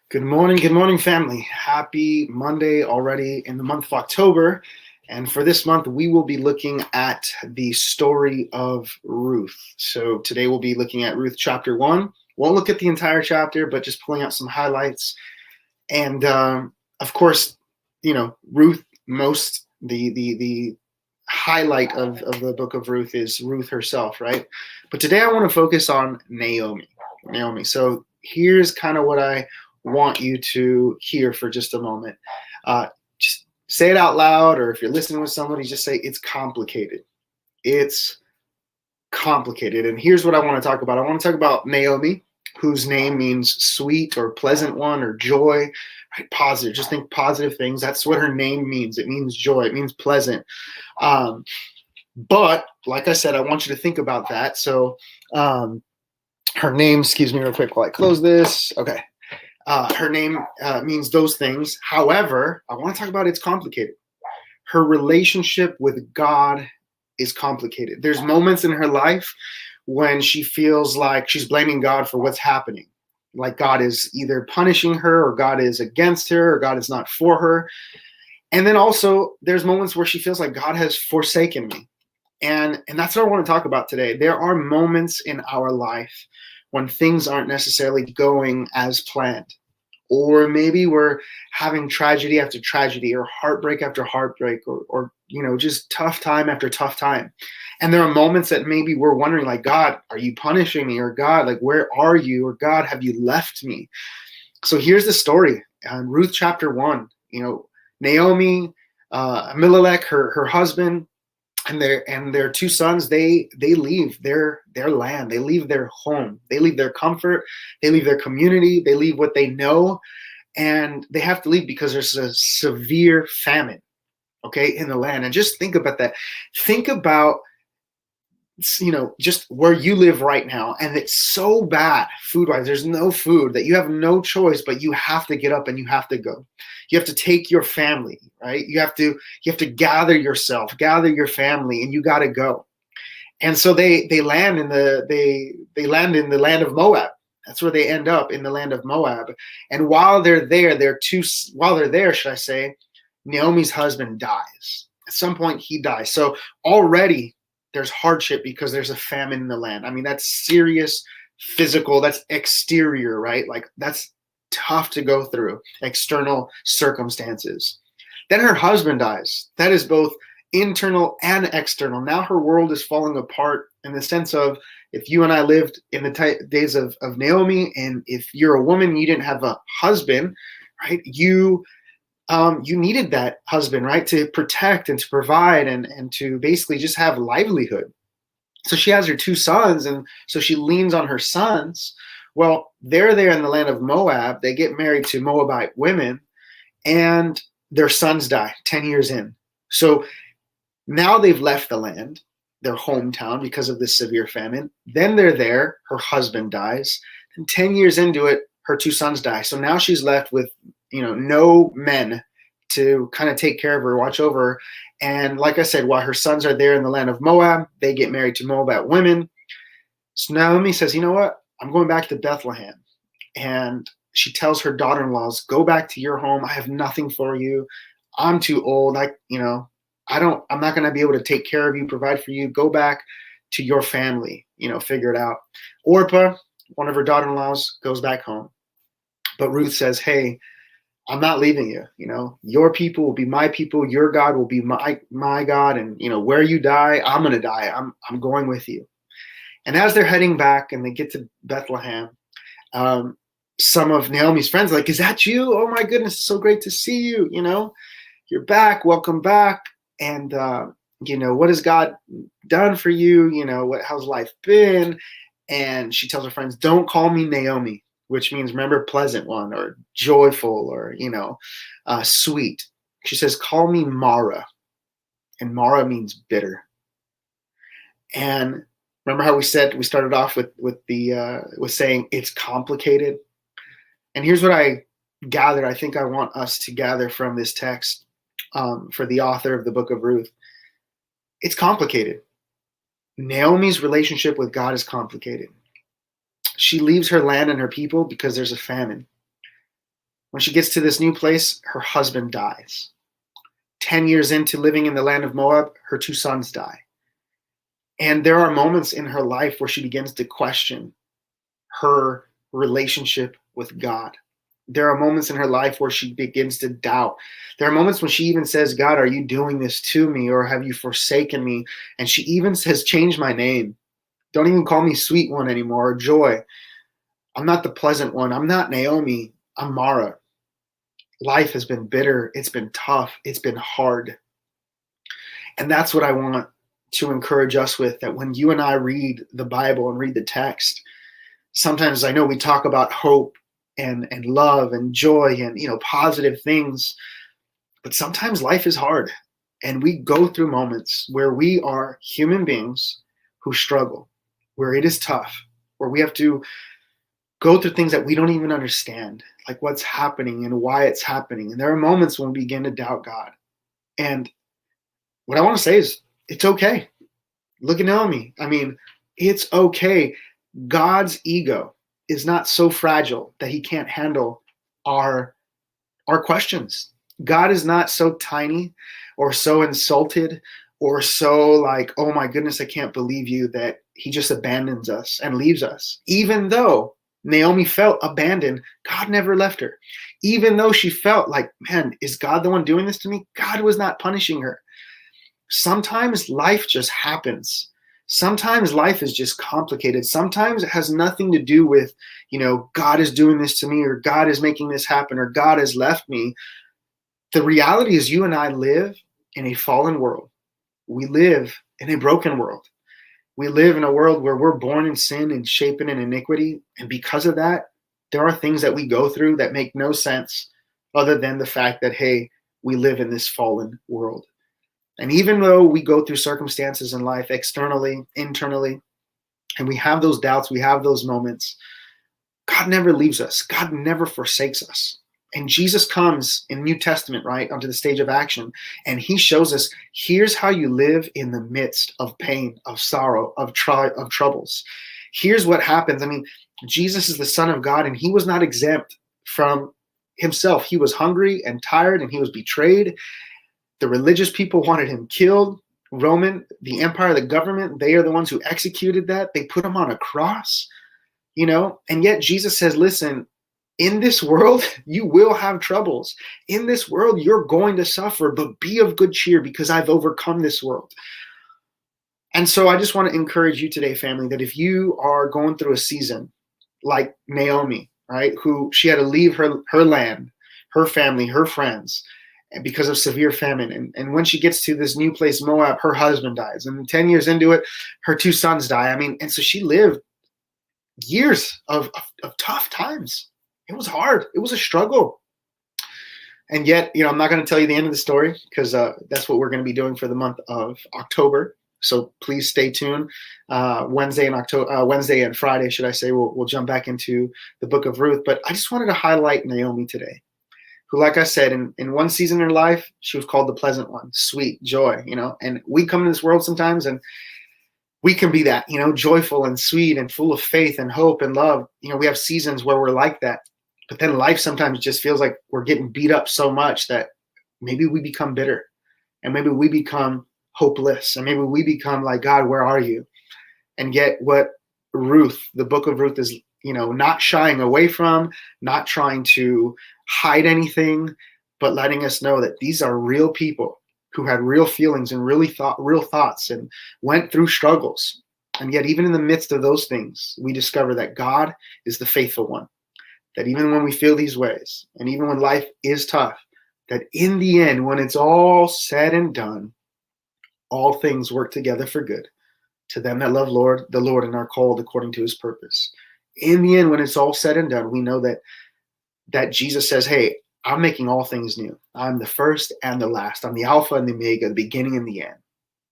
Good morning, family. Happy Monday already in the month of October. And for this month, we will be looking at the story of Ruth. So today we'll be looking at Ruth chapter 1. Won't look at the entire chapter, but just pulling out some highlights. And of course, Ruth, the highlight of the book of Ruth is Ruth herself, right? But today I want to focus on Naomi. Naomi. So here's kind of what I want you to hear for just a moment. Just say it out loud, or if you're listening with somebody, just say it's complicated. It's complicated. And here's what I want to talk about. I want to talk about Naomi, whose name means sweet or pleasant one or joy, right? Positive. Just think positive things. That's what her name means. It means joy. It means pleasant. But like I said, I want you to think about that. So her name, excuse me real quick while I close this. Okay. Her name means those things. However, I want to talk about it's complicated. Her relationship with God is complicated. There's moments in her life when she feels like she's blaming God for what's happening. Like God is either punishing her, or God is against her, or God is not for her. And then also there's moments where she feels like God has forsaken me. And that's what I want to talk about today. There are moments in our life when things aren't necessarily going as planned. Or maybe we're having tragedy after tragedy, or heartbreak after heartbreak, or just tough time after tough time. And there are moments that maybe we're wondering, like, God, are you punishing me? Or God, like, where are you? Or God, have you left me? So here's the story. Ruth chapter 1, Naomi, Elimelech, her husband, and their two sons, they leave their land, they leave their home, they leave their comfort, they leave their community, they leave what they know, and they have to leave because there's a severe famine, okay, in the land. And just think about that. Think about just where you live right now, and it's so bad food wise. There's no food, that you have no choice, but you have to get up and you have to go. You have to take your family, right? You have to gather yourself, gather your family, and you got to go. And so they land in they land in the land of Moab. That's where they end up, in the land of Moab. And while they're there, should I say, Naomi's husband dies. At some point he dies. So already there's hardship because there's a famine in the land. I mean, that's serious physical, that's exterior, right? Like, that's tough to go through, external circumstances. Then her husband dies. That is both internal and external. Now her world is falling apart, in the sense of, if you and I lived in the days of Naomi, and if you're a woman, you didn't have a husband, right? You needed that husband, right, to protect and to provide, and to basically just have livelihood. So she has her two sons, and so she leans on her sons. Well, they're there in the land of Moab. They get married to Moabite women, and their sons die 10 years in. So now they've left the land, their hometown, because of this severe famine. Then they're there. Her husband dies. And 10 years into it, her two sons die. So now she's left with no men to kind of take care of her, watch over her. And like I said, while her sons are there in the land of Moab, they get married to Moabite women. So Naomi says, you know what? I'm going back to Bethlehem. And she tells her daughter-in-laws, go back to your home. I have nothing for you. I'm too old. I'm not going to be able to take care of you, provide for you. Go back to your family, figure it out. Orpah, one of her daughter-in-laws, goes back home. But Ruth says, hey, I'm not leaving you. Your people will be my people. Your God will be my God. And, where you die, I'm going to die. I'm going with you. And as they're heading back and they get to Bethlehem, some of Naomi's friends are like, is that you? Oh my goodness, it's so great to see you. You're back. Welcome back. And, what has God done for you? How's life been? And she tells her friends, don't call me Naomi, which means, remember, pleasant one, or joyful, or, sweet. She says, call me Mara. And Mara means bitter. And remember how we started off with saying it's complicated. And here's what I gathered. I think I want us to gather from this text, for the author of the book of Ruth. It's complicated. Naomi's relationship with God is complicated. She leaves her land and her people because there's a famine. When she gets to this new place, her husband dies. 10 years into living in the land of Moab, her 2 sons die. And there are moments in her life where she begins to question her relationship with God. There are moments in her life where she begins to doubt. There are moments when she even says, God, are you doing this to me, or have you forsaken me? And she even says, change my name. Don't even call me sweet one anymore, or joy. I'm not the pleasant one. I'm not Naomi. I'm Mara. Life has been bitter. It's been tough. It's been hard. And that's what I want to encourage us with, that when you and I read the Bible and read the text, sometimes I know we talk about hope and love and joy and positive things, but sometimes life is hard, and we go through moments where we are human beings who struggle, where it is tough, where we have to go through things that we don't even understand, like what's happening and why it's happening. And there are moments when we begin to doubt God. And what I want to say is, it's okay. Look at Naomi. I mean, it's okay. God's ego is not so fragile that he can't handle our questions. God is not so tiny or so insulted or so like, oh my goodness, I can't believe you, that he just abandons us and leaves us. Even though Naomi felt abandoned, God never left her. Even though she felt like, man, is God the one doing this to me? God was not punishing her. Sometimes life just happens. Sometimes life is just complicated. Sometimes it has nothing to do with, God is doing this to me, or God is making this happen, or God has left me. The reality is, you and I live in a fallen world. We live in a broken world. We live in a world where we're born in sin and shapen in iniquity. And because of that, there are things that we go through that make no sense other than the fact that, hey, we live in this fallen world. And even though we go through circumstances in life, externally, internally, and we have those doubts, we have those moments, God never leaves us. God never forsakes us. And Jesus comes in New Testament, right, onto the stage of action, and he shows us, here's how you live in the midst of pain, of sorrow, of troubles. Here's what happens. I mean, Jesus is the Son of God, and he was not exempt from himself. He was hungry and tired, and he was betrayed. The religious people wanted him killed. The empire, the government, they are the ones who executed that. They put him on a cross, and yet Jesus says, listen, in this world, you will have troubles. In this world, you're going to suffer, but be of good cheer because I've overcome this world. And so I just want to encourage you today, family, that if you are going through a season like Naomi, right, who she had to leave her land, her family, her friends, because of severe famine. And when she gets to this new place, Moab, her husband dies. And 10 years into it, her 2 sons die. I mean, and so she lived years of tough times. It was hard. It was a struggle. And yet, I'm not going to tell you the end of the story, because that's what we're going to be doing for the month of October. So please stay tuned. Wednesday and Friday, should I say, we'll jump back into the book of Ruth. But I just wanted to highlight Naomi today, who, like I said, in one season in her life, she was called the pleasant one, sweet, joy, and we come into this world sometimes and we can be that, joyful and sweet and full of faith and hope and love. We have seasons where we're like that, but then life sometimes just feels like we're getting beat up so much that maybe we become bitter, and maybe we become hopeless, and maybe we become like, God, where are you? And yet what Ruth, the book of Ruth, is, not shying away from, not trying to hide anything, but letting us know that these are real people who had real feelings and real thoughts and went through struggles. And yet, even in the midst of those things, we discover that God is the faithful one. That even when we feel these ways, and even when life is tough, that in the end, when it's all said and done, all things work together for good to them that love the Lord and are called according to his purpose. In the end, when it's all said and done, we know that Jesus says, hey, I'm making all things new. I'm the first and the last. I'm the Alpha and the Omega, the beginning and the end.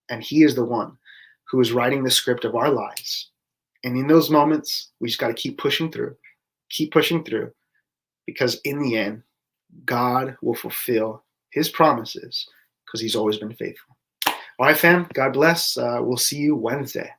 And he is the one who is writing the script of our lives. And in those moments, we just got to keep pushing through, because in the end, God will fulfill his promises because he's always been faithful. All right, fam, God bless. We'll see you Wednesday.